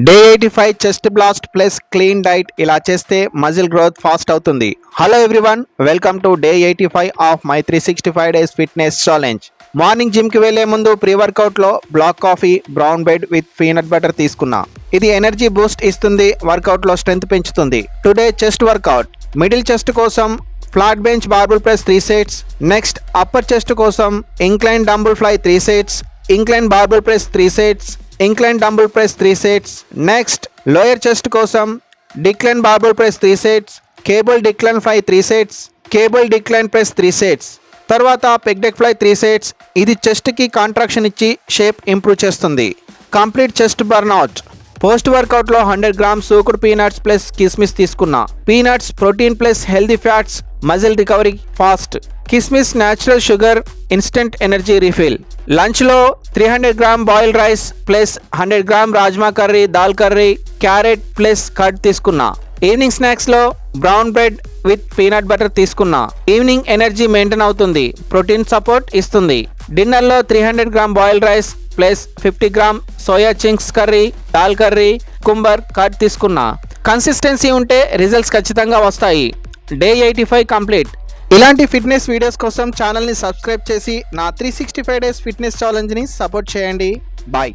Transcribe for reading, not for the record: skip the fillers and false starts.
Day 85 chest blast plus clean diet ఇలా చేస్తే muscle growth fast అవుతుంది. Hello everyone, welcome to day 85 of my 365 days fitness challenge. Morning gym కి వెళ్లే ముందు pre workout లో black coffee, brown bread with peanut butter తీసుకున్నా. ఇది energy boost ఇస్తుంది, వర్కౌట్ లో స్ట్రెంగ్త్ పెంచుతుంది. Today chest workout. Middle chest కోసం flat bench barbell press 3 sets. Next upper chest కోసం incline dumbbell fly 3 sets, incline barbell press 3 sets, incline dumbbell press 3 sets. Next lower chest కోసం decline barbell press 3 sets, cable decline fly 3 sets, cable decline press 3 sets. తర్వాత pec deck fly 3 sets. ఇది chest కి contraction ఇచ్చి shape improve చేస్తుంది. Complete chest burnout. Post workout లో 100 grams సూకుడు peanuts plus కిస్మిస్ తీసుకున్నా. Peanuts protein plus healthy fats, muscle recovery fast. కిస్మిస్ natural sugar, instant energy refill. Lunch లో 300 gram boiled rice plus 100 gram rajma curry, దాల్ curry, carrot plus curd తీసుకున్నా. Evening snacks లో brown bread with peanut butter తీసుకున్నా. Evening energy maintain అవుతుంది, protein support ఇస్తుంది. Dinner లో 300 gram boiled rice plus 50 gram soya chunks curry, దాల్ curry, cucumber curd తీసుకున్నా. Consistency ఉంటే రిజల్ట్స్ ఖచ్చితంగా వస్తాయి. Day 85 complete. ఇలాంటి ఫిట్నెస్ వీడియోస్ కోసం ఛానల్ని సబ్స్క్రైబ్ చేసి నా 365 డేస్ ఫిట్నెస్ ఛాలెంజ్ని సపోర్ట్ చేయండి. బాయ్.